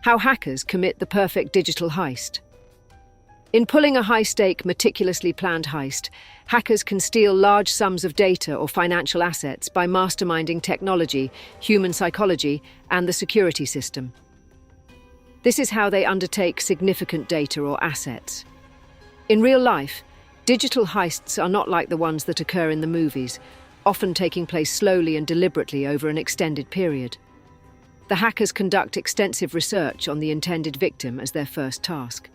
How hackers commit the perfect digital heist. In pulling a high-stake, meticulously planned heist, hackers can steal large sums of data or financial assets by masterminding technology, human psychology, and the security system. This is how they undertake significant data or assets. In real life, digital heists are not like the ones that occur in the movies, often taking place slowly and deliberately over an extended period. The hackers conduct extensive research on the intended victim as their first task.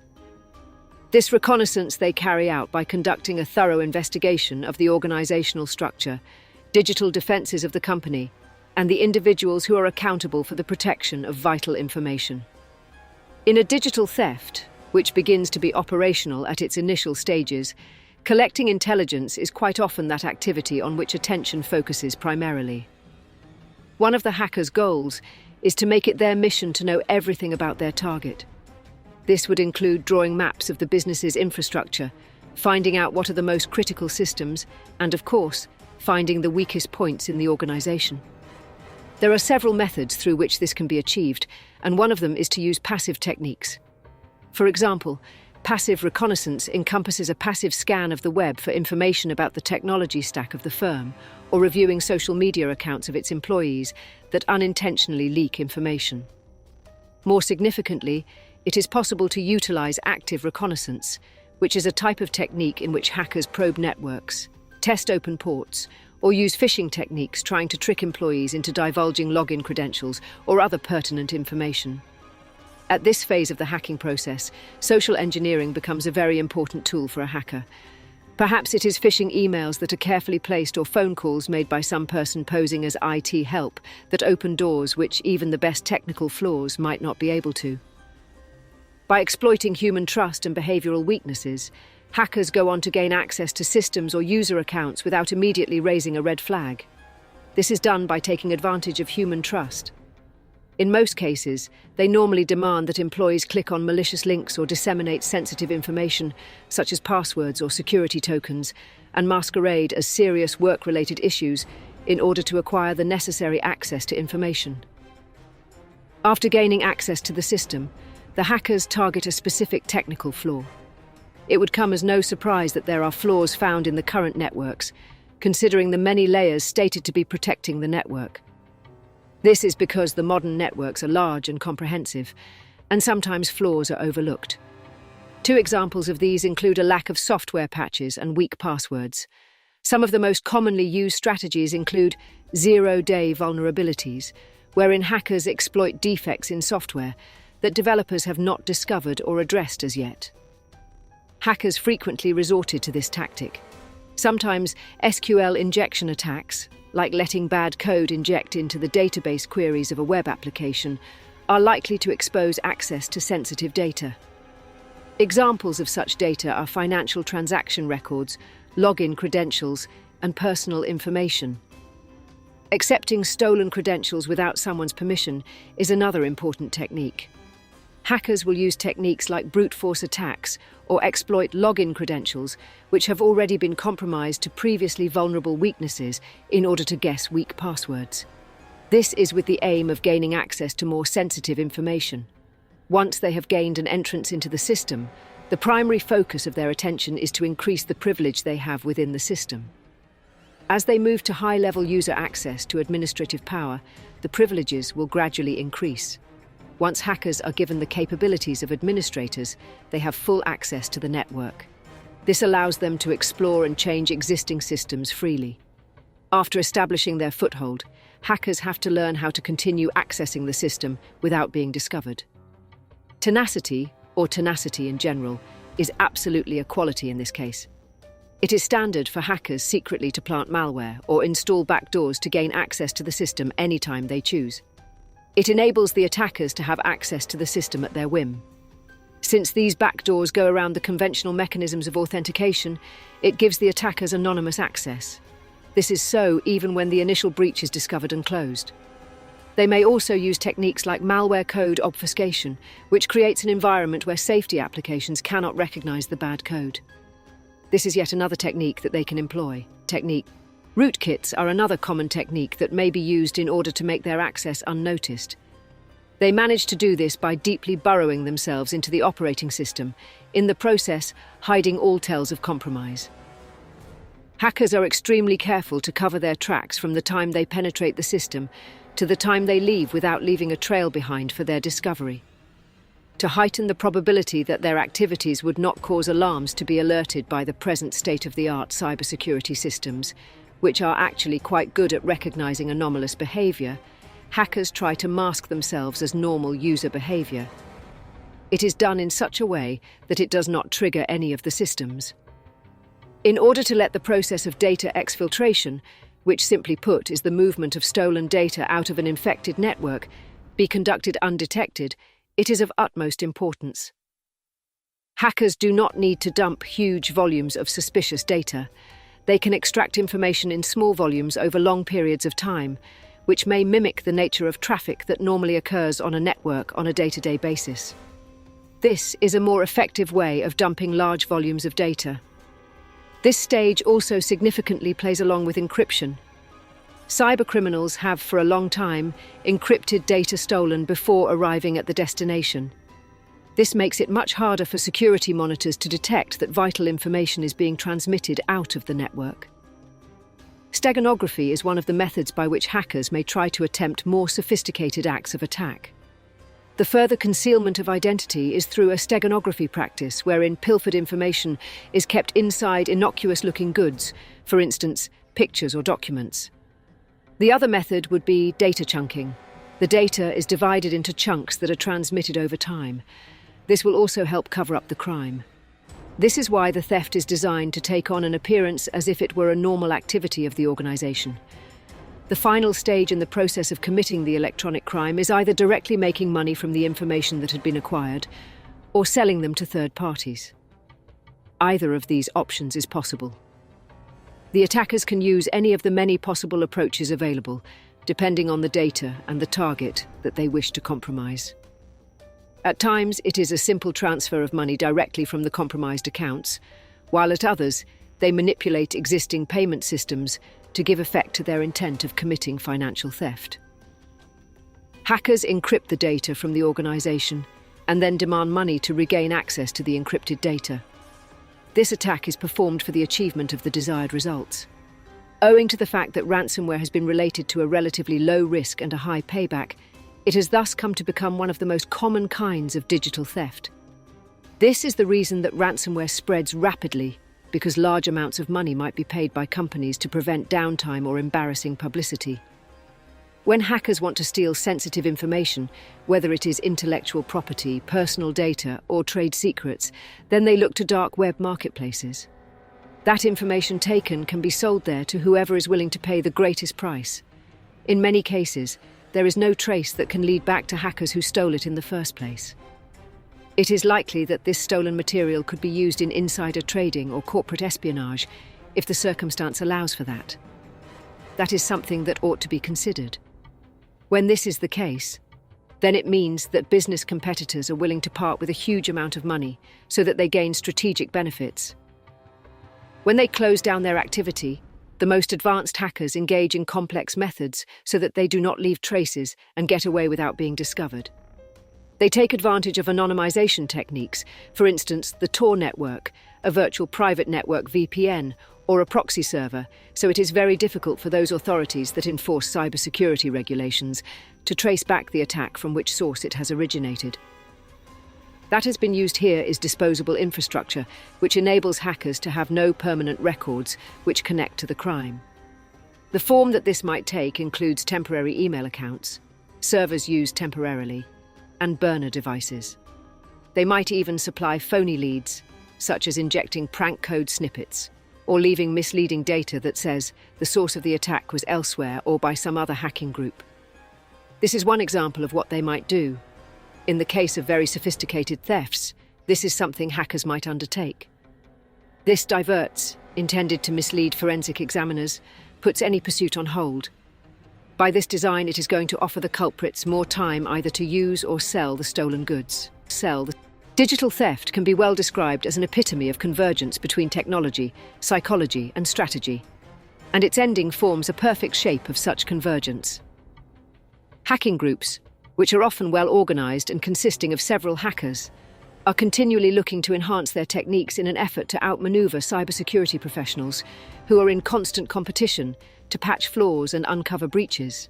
This reconnaissance they carry out by conducting a thorough investigation of the organizational structure, digital defenses of the company, and the individuals who are accountable for the protection of vital information. In a digital theft, which begins to be operational at its initial stages, collecting intelligence is quite often that activity on which attention focuses primarily. One of the hackers' goals is to make it their mission to know everything about their target. This would include drawing maps of the business's infrastructure, finding out what are the most critical systems, and of course, finding the weakest points in the organization. There are several methods through which this can be achieved, and one of them is to use passive techniques. For example, passive reconnaissance encompasses a passive scan of the web for information about the technology stack of the firm, or reviewing social media accounts of its employees that unintentionally leak information. More significantly, it is possible to utilize active reconnaissance, which is a type of technique in which hackers probe networks, test open ports, or use phishing techniques trying to trick employees into divulging login credentials or other pertinent information. At this phase of the hacking process, social engineering becomes a very important tool for a hacker. Perhaps it is phishing emails that are carefully placed or phone calls made by some person posing as IT help that open doors which even the best technical flaws might not be able to. By exploiting human trust and behavioral weaknesses, hackers go on to gain access to systems or user accounts without immediately raising a red flag. This is done by taking advantage of human trust. In most cases, they normally demand that employees click on malicious links or disseminate sensitive information, such as passwords or security tokens, and masquerade as serious work-related issues in order to acquire the necessary access to information. After gaining access to the system, the hackers target a specific technical flaw. It would come as no surprise that there are flaws found in the current networks, considering the many layers stated to be protecting the network. This is because the modern networks are large and comprehensive, and sometimes flaws are overlooked. Two examples of these include a lack of software patches and weak passwords. Some of the most commonly used strategies include zero-day vulnerabilities, wherein hackers exploit defects in software that developers have not discovered or addressed as yet. Hackers frequently resorted to this tactic. Sometimes SQL injection attacks, like letting bad code inject into the database queries of a web application, are likely to expose access to sensitive data. Examples of such data are financial transaction records, login credentials, and personal information. Accepting stolen credentials without someone's permission is another important technique. Hackers will use techniques like brute force attacks or exploit login credentials, which have already been compromised to previously vulnerable weaknesses in order to guess weak passwords. This is with the aim of gaining access to more sensitive information. Once they have gained an entrance into the system, the primary focus of their attention is to increase the privilege they have within the system. As they move to high-level user access to administrative power, the privileges will gradually increase. Once hackers are given the capabilities of administrators, they have full access to the network. This allows them to explore and change existing systems freely. After establishing their foothold, hackers have to learn how to continue accessing the system without being discovered. Tenacity, or tenacity in general, is absolutely a quality in this case. It is standard for hackers secretly to plant malware or install backdoors to gain access to the system anytime they choose. It enables the attackers to have access to the system at their whim. Since these backdoors go around the conventional mechanisms of authentication, it gives the attackers anonymous access. This is so even when the initial breach is discovered and closed. They may also use techniques like malware code obfuscation, which creates an environment where safety applications cannot recognize the bad code. This is yet another technique that they can employ. Rootkits are another common technique that may be used in order to make their access unnoticed. They manage to do this by deeply burrowing themselves into the operating system, in the process hiding all tells of compromise. Hackers are extremely careful to cover their tracks from the time they penetrate the system to the time they leave without leaving a trail behind for their discovery. To heighten the probability that their activities would not cause alarms to be alerted by the present state-of-the-art cybersecurity systems, which are actually quite good at recognizing anomalous behavior, hackers try to mask themselves as normal user behavior. It is done in such a way that it does not trigger any of the systems. In order to let the process of data exfiltration, which simply put is the movement of stolen data out of an infected network, be conducted undetected, it is of utmost importance. Hackers do not need to dump huge volumes of suspicious data. They can extract information in small volumes over long periods of time, which may mimic the nature of traffic that normally occurs on a network on a day-to-day basis. This is a more effective way of dumping large volumes of data. This stage also significantly plays along with encryption. Cybercriminals have for a long time encrypted data stolen before arriving at the destination. This makes it much harder for security monitors to detect that vital information is being transmitted out of the network. Steganography is one of the methods by which hackers may try to attempt more sophisticated acts of attack. The further concealment of identity is through a steganography practice wherein pilfered information is kept inside innocuous-looking goods, for instance, pictures or documents. The other method would be data chunking. The data is divided into chunks that are transmitted over time. This will also help cover up the crime. This is why the theft is designed to take on an appearance as if it were a normal activity of the organization. The final stage in the process of committing the electronic crime is either directly making money from the information that had been acquired or selling them to third parties. Either of these options is possible. The attackers can use any of the many possible approaches available, depending on the data and the target that they wish to compromise. At times, it is a simple transfer of money directly from the compromised accounts, while at others, they manipulate existing payment systems to give effect to their intent of committing financial theft. Hackers encrypt the data from the organization and then demand money to regain access to the encrypted data. This attack is performed for the achievement of the desired results. Owing to the fact that ransomware has been related to a relatively low risk and a high payback, it has thus come to become one of the most common kinds of digital theft. This is the reason that ransomware spreads rapidly, because large amounts of money might be paid by companies to prevent downtime or embarrassing publicity. When hackers want to steal sensitive information, whether it is intellectual property, personal data, or trade secrets, then they look to dark web marketplaces. That information taken can be sold there to whoever is willing to pay the greatest price. In many cases, there is no trace that can lead back to hackers who stole it in the first place. It is likely that this stolen material could be used in insider trading or corporate espionage if the circumstance allows for that. That is something that ought to be considered. When this is the case, then it means that business competitors are willing to part with a huge amount of money so that they gain strategic benefits. When they close down their activity, the most advanced hackers engage in complex methods so that they do not leave traces and get away without being discovered. They take advantage of anonymization techniques, for instance, the Tor network, a virtual private network VPN, or a proxy server, so it is very difficult for those authorities that enforce cybersecurity regulations to trace back the attack from which source it has originated. That has been used here is disposable infrastructure, which enables hackers to have no permanent records which connect to the crime. The form that this might take includes temporary email accounts, servers used temporarily, and burner devices. They might even supply phony leads, such as injecting prank code snippets, or leaving misleading data that says the source of the attack was elsewhere or by some other hacking group. This is one example of what they might do. In the case of very sophisticated thefts, this is something hackers might undertake. This diverts, intended to mislead forensic examiners, puts any pursuit on hold. By this design, it is going to offer the culprits more time either to use or sell the stolen goods. Digital theft can be well described as an epitome of convergence between technology, psychology, and strategy, and its ending forms a perfect shape of such convergence. Hacking groups, which are often well organized and consisting of several hackers, are continually looking to enhance their techniques in an effort to outmaneuver cybersecurity professionals who are in constant competition to patch flaws and uncover breaches.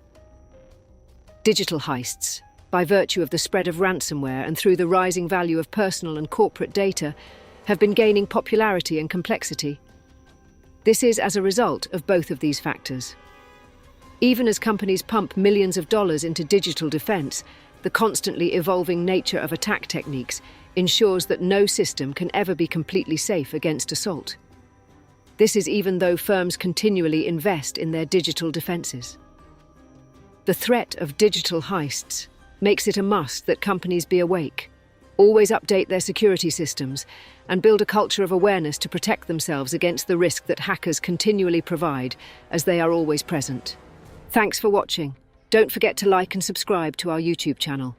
Digital heists, by virtue of the spread of ransomware and through the rising value of personal and corporate data, have been gaining popularity and complexity. This is as a result of both of these factors. Even as companies pump millions of dollars into digital defense, the constantly evolving nature of attack techniques ensures that no system can ever be completely safe against assault. This is even though firms continually invest in their digital defenses. The threat of digital heists makes it a must that companies be awake, always update their security systems, and build a culture of awareness to protect themselves against the risk that hackers continually provide, as they are always present. Thanks for watching. Don't forget to like and subscribe to our YouTube channel.